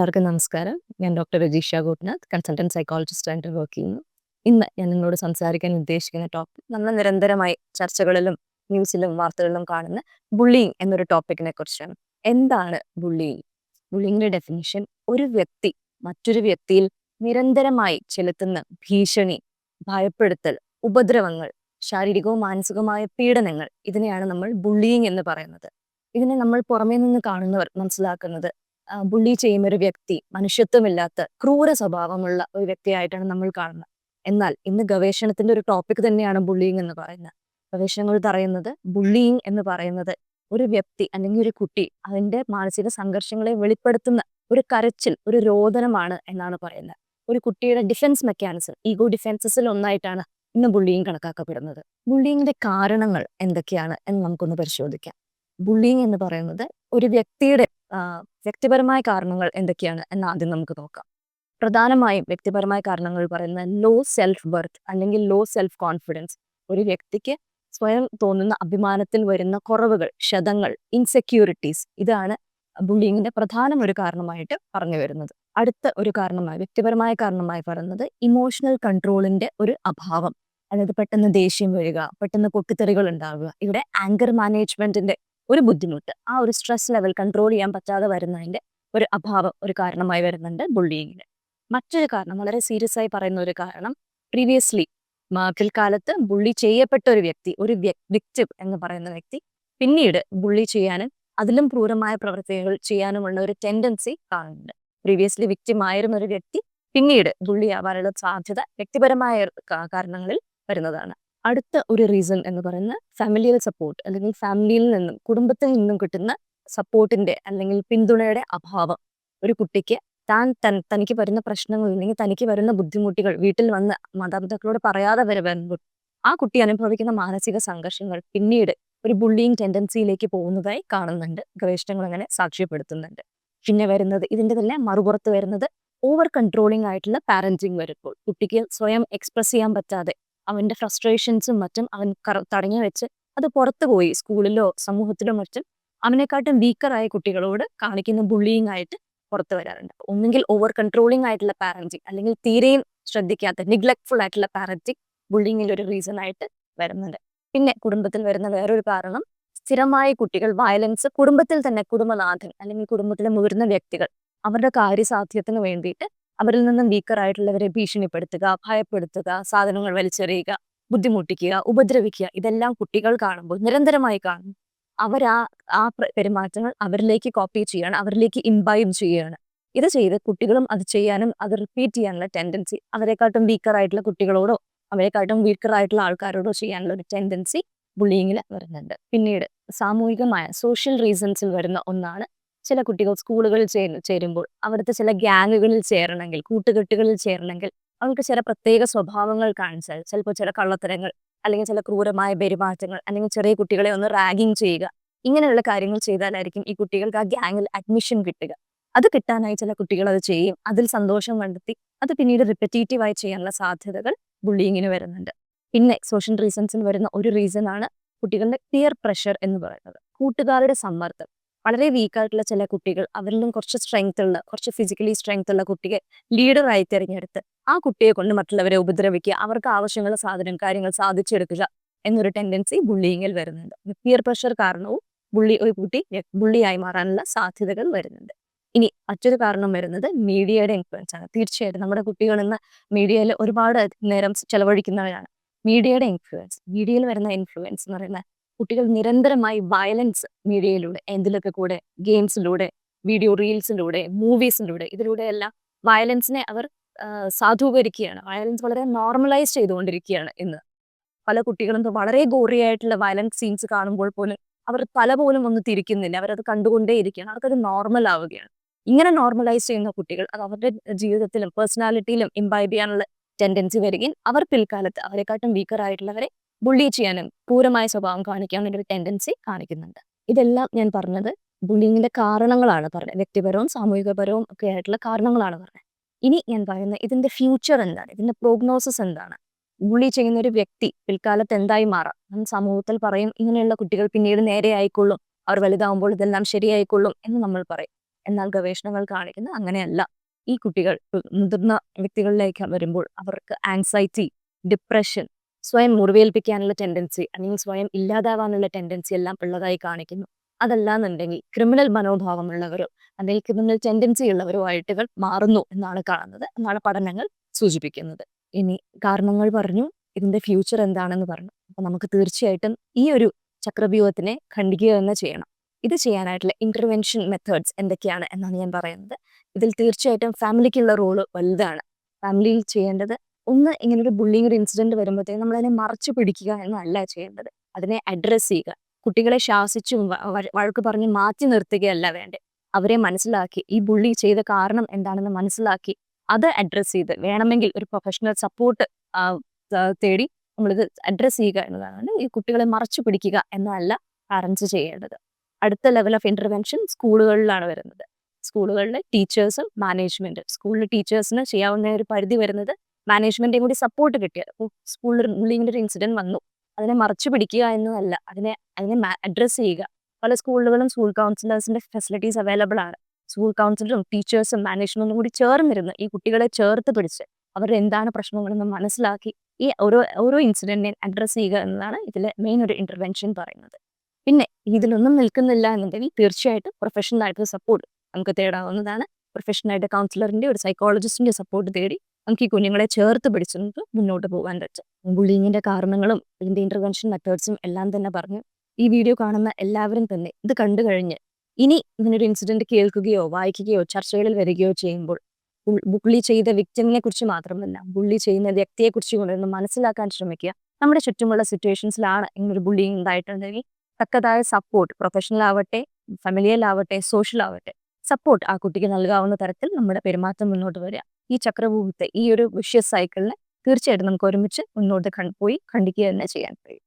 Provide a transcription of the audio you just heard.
എല്ലാവർക്കും നമസ്കാരം. ഞാൻ doctor Rajisha Gopinath, consultant psychologist ആയിട്ട് വർക്ക് ചെയ്യുന്നു. ഇന്ന് ഞാൻ നിങ്ങളോട് സംസാരിക്കാൻ ഉദ്ദേശിക്കുന്ന ടോപ്പിക് നമ്മൾ നിരന്തരമായി ചർച്ചകളിലും ന്യൂസിലും വാർത്തകളിലും കാണുന്ന ബുള്ളിയിങ് എന്നൊരു ടോപ്പിക്കിനെ കുറിച്ചാണ്. എന്താണ് ബുള്ളിയിങ്? ബുള്ളിയിങ്ങിന്റെ ഡെഫിനിഷൻ ഒരു വ്യക്തി മറ്റൊരു വ്യക്തിയിൽ നിരന്തരമായി ചെലുത്തുന്ന ഭീഷണി, ഭയപ്പെടുത്തൽ, ഉപദ്രവങ്ങൾ, ശാരീരികവും മാനസികവുമായ പീഡനങ്ങൾ, ഇതിനെയാണ് നമ്മൾ ബുള്ളിയിങ് എന്ന് പറയുന്നത്. ഇതിനെ നമ്മൾ പുറമേ നിന്ന് കാണുന്നവർ മനസ്സിലാക്കുന്നത് ബുള്ളി ചെയ്യുന്ന ഒരു വ്യക്തി മനുഷ്യത്വമില്ലാത്ത ക്രൂര സ്വഭാവമുള്ള ഒരു വ്യക്തിയായിട്ടാണ് നമ്മൾ കാണുന്നത്. എന്നാൽ ഇന്ന് ഗവേഷണത്തിന്റെ ഒരു ടോപ്പിക് തന്നെയാണ് ബുള്ളിയിങ് എന്ന് പറയുന്നത്. ഗവേഷണങ്ങൾ പറയുന്നത് ബുള്ളിയിങ് എന്ന് പറയുന്നത് ഒരു വ്യക്തി അല്ലെങ്കിൽ ഒരു കുട്ടി അതിന്റെ മാനസിക സംഘർഷങ്ങളെ വെളിപ്പെടുത്തുന്ന ഒരു കരച്ചിൽ, ഒരു രോദനമാണ് എന്നാണ് പറയുന്നത്. ഒരു കുട്ടിയുടെ ഡിഫൻസ് മെക്കാനിസം, ഈഗോ ഡിഫൻസസിൽ ഒന്നായിട്ടാണ് ഇന്ന് ബുള്ളിയിങ് കണക്കാക്കപ്പെടുന്നത്. ബുള്ളിയിങ്ങിന്റെ കാരണങ്ങൾ എന്തൊക്കെയാണ് എന്ന് നമുക്കൊന്ന് പരിശോധിക്കാം. ബുള്ളിയിങ് എന്ന് പറയുന്നത് ഒരു വ്യക്തിയുടെ വ്യക്തിപരമായ കാരണങ്ങൾ എന്തൊക്കെയാണ് എന്ന് ആദ്യം നമുക്ക് നോക്കാം. പ്രധാനമായും വ്യക്തിപരമായ കാരണങ്ങൾ പറയുന്നത് ലോ സെൽഫ് വർത്ത് അല്ലെങ്കിൽ ലോ സെൽഫ് കോൺഫിഡൻസ്. ഒരു വ്യക്തിക്ക് സ്വയം തോന്നുന്ന അഭിമാനത്തിൽ വരുന്ന കുറവുകൾ, ക്ഷതങ്ങൾ, ഇൻസെക്യൂരിറ്റീസ്, ഇതാണ് ബുള്ളിയിങ്ങിന്റെ പ്രധാന ഒരു കാരണമായിട്ട് പറഞ്ഞു വരുന്നത്. അടുത്ത ഒരു കാരണമായി വ്യക്തിപരമായ കാരണമായി പറയുന്നത് ഇമോഷണൽ കൺട്രോളിന്റെ ഒരു അഭാവം. അതായത് പെട്ടെന്ന് ദേഷ്യം വരിക, പെട്ടെന്ന് പൊട്ടിത്തെറികൾ ഉണ്ടാവുക, ഇവിടെ ആങ്കർ മാനേജ്മെന്റിന്റെ ഒരു ബുദ്ധിമുട്ട്, ആ ഒരു സ്ട്രെസ് ലെവൽ കൺട്രോൾ ചെയ്യാൻ പറ്റാതെ വരുന്നതിന്റെ ഒരു അഭാവം ഒരു കാരണമായി വരുന്നുണ്ട് ബുള്ളിയിങ്ങിന്. മറ്റൊരു കാരണം, വളരെ സീരിയസ് ആയി പറയുന്ന ഒരു കാരണം, പ്രീവിയസ്ലി പിൽക്കാലത്ത് ബുള്ളി ചെയ്യപ്പെട്ട ഒരു വ്യക്തി, ഒരു വിക്ടിം എന്ന് പറയുന്ന വ്യക്തി പിന്നീട് ബുള്ളി ചെയ്യാനും അതിലും ക്രൂരമായ പ്രവൃത്തികൾ ചെയ്യാനുമുള്ള ഒരു ടെൻഡൻസി കാണുന്നുണ്ട്. പ്രീവിയസ്ലി വിക്ടിം ആയിരുന്ന ഒരു വ്യക്തി പിന്നീട് ബുള്ളി ആവാനുള്ള സാധ്യത വ്യക്തിപരമായ കാരണങ്ങളിൽ വരുന്നതാണ്. അടുത്ത ഒരു റീസൺ എന്ന് പറയുന്നത് ഫാമിലിയൽ സപ്പോർട്ട്, അല്ലെങ്കിൽ ഫാമിലിയിൽ നിന്നും കുടുംബത്തിൽ നിന്നും കിട്ടുന്ന സപ്പോർട്ടിന്റെ അല്ലെങ്കിൽ പിന്തുണയുടെ അഭാവം. ഒരു കുട്ടിക്ക് തനിക്ക് വരുന്ന പ്രശ്നങ്ങൾ അല്ലെങ്കിൽ തനിക്ക് വരുന്ന ബുദ്ധിമുട്ടുകൾ വീട്ടിൽ വന്ന് മാതാപിതാക്കളോട് പറയാതെ വരുമ്പോൾ ആ കുട്ടി അനുഭവിക്കുന്ന മാനസിക സംഘർഷങ്ങൾ പിന്നീട് ഒരു ബുള്ളിയിങ് ടെൻഡൻസിയിലേക്ക് പോകുന്നതായി കാണുന്നുണ്ട്. ഗവേഷണങ്ങൾ അങ്ങനെ സാക്ഷ്യപ്പെടുത്തുന്നുണ്ട്. പിന്നെ വരുന്നത്, ഇതിന്റെ തന്നെ മറുപുറത്ത് വരുന്നത്, ഓവർ കൺട്രോളിംഗ് ആയിട്ടുള്ള പാരന്റിങ് വരുമ്പോൾ കുട്ടിക്ക് സ്വയം എക്സ്പ്രസ് ചെയ്യാൻ പറ്റാതെ അവന്റെ ഫ്രസ്ട്രേഷൻസും മറ്റും അവൻ തടഞ്ഞു വെച്ച് അത് പുറത്തു പോയി സ്കൂളിലോ സമൂഹത്തിലോ മറ്റും അവനെക്കാട്ടും വീക്കറായ കുട്ടികളോട് കാണിക്കുന്ന ബുള്ളിയിങ് ആയിട്ട് പുറത്തു വരാറുണ്ട്. ഒന്നുകിൽ ഓവർ കൺട്രോളിംഗ് ആയിട്ടുള്ള പാരന്റിങ്, അല്ലെങ്കിൽ തീരെയും ശ്രദ്ധിക്കാത്ത നിഗ്ലക്ട്ഫുൾ ആയിട്ടുള്ള പാരന്റിങ് ബുള്ളിങ്ങിൽ ഒരു റീസൺ ആയിട്ട് വരുന്നുണ്ട്. പിന്നെ കുടുംബത്തിൽ വരുന്ന വേറൊരു കാരണം, സ്ഥിരമായി കുട്ടികൾ വയലൻസ് കുടുംബത്തിൽ തന്നെ, കുടുംബനാഥൻ അല്ലെങ്കിൽ കുടുംബത്തിലെ മുതിർന്ന വ്യക്തികൾ അവരുടെ കാര്യസാധ്യത്തിന് വേണ്ടിയിട്ട് അവരിൽ നിന്നും വീക്കറായിട്ടുള്ളവരെ ഭീഷണിപ്പെടുത്തുക, ഭയപ്പെടുത്തുക, സാധനങ്ങൾ വലിച്ചെറിയുക, ബുദ്ധിമുട്ടിക്കുക, ഉപദ്രവിക്കുക, ഇതെല്ലാം കുട്ടികൾ കാണുമ്പോൾ, നിരന്തരമായി കാണും, അവർ ആ പെരുമാറ്റങ്ങൾ അവരിലേക്ക് കോപ്പി ചെയ്യാണ്, അവരിലേക്ക് ഇംബൈബ് ചെയ്യുകയാണ്. ഇത് ചെയ്ത് കുട്ടികളും അത് ചെയ്യാനും അത് റിപ്പീറ്റ് ചെയ്യാനുള്ള ടെൻഡൻസി അവരെക്കാട്ടും വീക്കറായിട്ടുള്ള കുട്ടികളോടോ അവരെക്കാട്ടും വീക്കറായിട്ടുള്ള ആൾക്കാരോടോ ചെയ്യാനുള്ള ഒരു ടെൻഡൻസി ബുള്ളിയിങ്ങിൽ വരുന്നുണ്ട്. പിന്നീട് സാമൂഹികമായ സോഷ്യൽ റീസൺസിൽ വരുന്ന ഒന്നാണ്, ചില കുട്ടികൾ സ്കൂളുകളിൽ ചേരുമ്പോൾ അവിടുത്തെ ചില ഗ്യാങ്ങുകളിൽ ചേരണമെങ്കിൽ, കൂട്ടുകെട്ടുകളിൽ ചേരണമെങ്കിൽ അവർക്ക് ചില പ്രത്യേക സ്വഭാവങ്ങൾ കാണിച്ചാൽ, ചിലപ്പോൾ ചില കള്ളത്തരങ്ങൾ അല്ലെങ്കിൽ ചില ക്രൂരമായ പെരുമാറ്റങ്ങൾ, അല്ലെങ്കിൽ ചെറിയ കുട്ടികളെ ഒന്ന് റാഗിങ് ചെയ്യുക, ഇങ്ങനെയുള്ള കാര്യങ്ങൾ ചെയ്താലായിരിക്കും ഈ കുട്ടികൾക്ക് ആ ഗ്യാങ്ങിൽ അഡ്മിഷൻ കിട്ടുക. അത് കിട്ടാനായി ചില കുട്ടികൾ അത് ചെയ്യും, അതിൽ സന്തോഷം കണ്ടെത്തി അത് പിന്നീട് റിപ്പറ്റേറ്റീവായി ചെയ്യാനുള്ള സാധ്യതകൾ ബുള്ളിയിങ്ങിന് വരുന്നുണ്ട്. പിന്നെ സോഷ്യൽ റീസൺസിന് വരുന്ന ഒരു റീസൺ ആണ് കുട്ടികളുടെ പിയർ പ്രഷർ എന്ന് പറയുന്നത്. കൂട്ടുകാരുടെ സമ്മർദ്ദം. വളരെ വീക്കായിട്ടുള്ള ചില കുട്ടികൾ അവരിലും കുറച്ച് സ്ട്രെങ്ത് ഉള്ള, കുറച്ച് ഫിസിക്കലി സ്ട്രെങ്ത് ഉള്ള കുട്ടിയെ ലീഡറായി തിരഞ്ഞെടുത്ത് ആ കുട്ടിയെ കൊണ്ട് മറ്റുള്ളവരെ ഉപദ്രവിക്കുക, അവർക്ക് ആവശ്യമുള്ള കാര്യങ്ങൾ സാധിച്ചെടുക്കുക എന്നൊരു ടെൻഡൻസി ബുള്ളിയിങ്ങിൽ വരുന്നുണ്ട്. പിയർ പ്രഷർ കാരണവും ഒരു കുട്ടി ബുള്ളിയായി മാറാനുള്ള സാധ്യതകൾ വരുന്നുണ്ട്. ഇനി മറ്റൊരു കാരണം വരുന്നത് മീഡിയയുടെ ഇൻഫ്ലുവൻസ് ആണ്. തീർച്ചയായിട്ടും നമ്മുടെ കുട്ടികൾ ഇന്ന് മീഡിയയിൽ ഒരുപാട് നേരം ചെലവഴിക്കുന്നവരാണ്. മീഡിയയിൽ വരുന്ന ഇൻഫ്ലുവൻസ് എന്ന് പറയുന്നത്, കുട്ടികൾ നിരന്തരമായി വയലൻസ് മീഡിയയിലൂടെ, എന്തിലൊക്കെ കൂടെ, ഗെയിംസിലൂടെ, വീഡിയോ റീൽസിലൂടെ, മൂവീസിലൂടെ, ഇതിലൂടെയെല്ലാം വയലൻസിനെ അവർ സാധൂകരിക്കുകയാണ്. വയലൻസ് വളരെ നോർമലൈസ് ചെയ്തുകൊണ്ടിരിക്കുകയാണ് ഇന്ന്. പല കുട്ടികളും വളരെ ഗോറിയായിട്ടുള്ള വയലൻസ് സീൻസ് കാണുമ്പോൾ പോലും അവർ തല പോലും ഒന്ന് തിരിക്കുന്നില്ല, അവരത് കണ്ടുകൊണ്ടേയിരിക്കുകയാണ്, അവർക്കത് നോർമൽ ആവുകയാണ്. ഇങ്ങനെ നോർമലൈസ് ചെയ്യുന്ന കുട്ടികൾ അത് അവരുടെ ജീവിതത്തിലും പേഴ്സണാലിറ്റിയിലും ഇംബൈബ് ചെയ്യാനുള്ള ടെൻഡൻസി വരികയും അവർ പിൽക്കാലത്ത് അവരെക്കാട്ടും വീക്കർ ആയിട്ടുള്ളവരെ ബുള്ളി ചെയ്യാനും ക്രൂരമായ സ്വഭാവം കാണിക്കാനുള്ള ഒരു ടെൻഡൻസി കാണിക്കുന്നുണ്ട്. ഇതെല്ലാം ഞാൻ പറഞ്ഞത് ബുള്ളിങ്ങിന്റെ കാരണങ്ങളാണ് പറഞ്ഞത്, വ്യക്തിപരവും സാമൂഹികപരവും ഒക്കെ ആയിട്ടുള്ള കാരണങ്ങളാണ് പറഞ്ഞത്. ഇനി ഞാൻ പറയുന്നത് ഇതിന്റെ ഫ്യൂച്ചർ എന്താണ്, ഇതിന്റെ പ്രോഗ്നോസിസ് എന്താണ്, ബുള്ളി ചെയ്യുന്ന ഒരു വ്യക്തി പിൽക്കാലത്ത് എന്തായി മാറാം. സമൂഹത്തിൽ പറയും ഇങ്ങനെയുള്ള കുട്ടികൾ പിന്നീട് നേരെ ആയിക്കൊള്ളും, അവർ വലുതാവുമ്പോൾ ഇതെല്ലാം ശരിയായിക്കൊള്ളും എന്ന് നമ്മൾ പറയും. എന്നാൽ ഗവേഷണങ്ങൾ കാണിക്കുന്നത് അങ്ങനെയല്ല. ഈ കുട്ടികൾ മുതിർന്ന വ്യക്തികളിലേക്ക് വരുമ്പോൾ അവർക്ക് ആങ്സൈറ്റി, ഡിപ്രഷൻ, സ്വയം മുറിവേൽപ്പിക്കാനുള്ള ടെൻഡൻസി അല്ലെങ്കിൽ സ്വയം ഇല്ലാതാവാനുള്ള ടെൻഡൻസി എല്ലാം ഉള്ളതായി കാണിക്കുന്നു. അതല്ലാന്നുണ്ടെങ്കിൽ ക്രിമിനൽ മനോഭാവമുള്ളവരോ അല്ലെങ്കിൽ ക്രിമിനൽ ടെൻഡൻസി ഉള്ളവരോ ആയിട്ട് ഇവർ മാറുന്നു എന്നാണ് കാണുന്നത്, എന്നാണ് പഠനങ്ങൾ സൂചിപ്പിക്കുന്നത്. ഇനി കാരണങ്ങൾ പറഞ്ഞു, ഇതിന്റെ ഫ്യൂച്ചർ എന്താണെന്ന് പറഞ്ഞു. അപ്പൊ നമുക്ക് തീർച്ചയായിട്ടും ഈ ഒരു ചക്രവ്യൂഹത്തിനെ ഖണ്ഡിക്കുക തന്നെ ചെയ്യണം. ഇത് ചെയ്യാനായിട്ടുള്ള ഇന്റർവെൻഷൻ മെത്തേഡ്സ് എന്തൊക്കെയാണ് എന്നാണ് ഞാൻ പറയുന്നത്. ഇതിൽ തീർച്ചയായിട്ടും ഫാമിലിക്കുള്ള റോള് വലുതാണ്. ഫാമിലിയിൽ ചെയ്യേണ്ടത് ഒന്ന്, ഇങ്ങനൊരു ബുള്ളിങ് ഒരു ഇൻസിഡന്റ് വരുമ്പോഴത്തേക്കും നമ്മളതിനെ മറച്ചു പിടിക്കുക എന്നല്ല ചെയ്യേണ്ടത്. അതിനെ അഡ്രസ്സ് ചെയ്യുക. കുട്ടികളെ ശാസിച്ചും വഴക്ക് പറഞ്ഞ് മാറ്റി നിർത്തുകയല്ല വേണ്ടത്. അവരെ മനസ്സിലാക്കി ഈ ബുള്ളി ചെയ്ത കാരണം എന്താണെന്ന് മനസ്സിലാക്കി അത് അഡ്രസ്സ് ചെയ്ത് വേണമെങ്കിൽ ഒരു പ്രൊഫഷണൽ സപ്പോർട്ട് തേടി നമ്മളിത് അഡ്രസ്സ് ചെയ്യുക എന്നതാണ്. ഈ കുട്ടികളെ മറച്ചു പിടിക്കുക എന്നല്ല പാരൻസ് ചെയ്യേണ്ടത്. അടുത്ത ലെവൽ ഓഫ് ഇന്റർവെൻഷൻ സ്കൂളുകളിലാണ് വരുന്നത്. സ്കൂളുകളിലെ ടീച്ചേഴ്സും മാനേജ്മെന്റും. സ്കൂളിലെ ടീച്ചേഴ്സിന് ചെയ്യാവുന്ന ഒരു പരിധി വരുന്നത് മാനേജ്മെന്റിന്റെ കൂടി സപ്പോർട്ട് കിട്ടിയാൽ. സ്കൂളിൽ ബുള്ളിങ്ങിന്റെ ഒരു ഇൻസിഡന്റ് വന്നു, അതിനെ മറച്ചു പിടിക്കുക എന്നല്ല, അതിനെ അഡ്രസ്സ് ചെയ്യുക. പല സ്കൂളുകളും സ്കൂൾ കൗൺസിലേഴ്സിന്റെ ഫെസിലിറ്റീസ് അവൈലബിൾ ആണ്. സ്കൂൾ കൗൺസിലറും ടീച്ചേഴ്സും മാനേജ്മെന്റും കൂടി ചേർന്നിരുന്ന് ഈ കുട്ടികളെ ചേർത്ത് പിടിച്ച് അവരുടെ എന്താണ് പ്രശ്നങ്ങളെന്ന് മനസ്സിലാക്കി ഈ ഓരോ ഇൻസിഡന്റിനെ അഡ്രസ്സ് ചെയ്യുക എന്നതാണ് ഇതിലെ മെയിൻ ഒരു ഇന്റർവെൻഷൻ പറയുന്നത്. പിന്നെ ഇതിലൊന്നും നിൽക്കുന്നില്ല എന്നുണ്ടെങ്കിൽ തീർച്ചയായിട്ടും പ്രൊഫഷണൽ ആയിട്ടുള്ള സപ്പോർട്ട് നമുക്ക് തേടാവുന്നതാണ്. പ്രൊഫഷണൽ ആയിട്ട് കൗൺസിലറിന്റെ ഒരു സൈക്കോളജിസ്റ്റിന്റെ സപ്പോർട്ട് തേടി നമുക്ക് ഈ കുഞ്ഞുങ്ങളെ ചേർത്ത് പിടിച്ച് നമുക്ക് മുന്നോട്ട് പോകാൻ പറ്റും. ബുള്ളിങ്ങിന്റെ കാരണങ്ങളും ഇതിന്റെ ഇന്റർവെൻഷൻ മെത്തേഡ്സും എല്ലാം തന്നെ പറഞ്ഞു. ഈ വീഡിയോ കാണുന്ന എല്ലാവരും തന്നെ ഇത് കണ്ടു കഴിഞ്ഞ് ഇനി ഇങ്ങനൊരു ഇൻസിഡന്റ് കേൾക്കുകയോ വായിക്കുകയോ ചർച്ചകളിൽ വരികയോ ചെയ്യുമ്പോൾ ബുള്ളി ചെയ്ത വിക്ടിമിനെ കുറിച്ച് മാത്രമല്ല, ബുള്ളി ചെയ്യുന്ന വ്യക്തിയെ കുറിച്ച് കൊണ്ടൊന്ന് മനസ്സിലാക്കാൻ ശ്രമിക്കുക. നമ്മുടെ ചുറ്റുമുള്ള സിറ്റുവേഷൻസിലാണ് ഇങ്ങനൊരു ബുള്ളിങ് ഉണ്ടായിട്ടുണ്ടെങ്കിൽ തക്കതായ സപ്പോർട്ട്, പ്രൊഫഷണൽ ആവട്ടെ, ഫാമിലിയൽ ആവട്ടെ, സോഷ്യൽ ആവട്ടെ, സപ്പോർട്ട് ആ കുട്ടിക്ക് നൽകാവുന്ന തരത്തിൽ നമ്മുടെ പെരുമാറ്റം മുന്നോട്ട് വരിക. ഈ ചക്രവ്യൂഹത്തെ, ഈ ഒരു വിഷ്യസ് സൈക്കിളിനെ തീർച്ചയായിട്ടും നമുക്ക് ഒരുമിച്ച് മുന്നോട്ട് പോയി ഖണ്ഡിക്കുക തന്നെ ചെയ്യാൻ കഴിയും.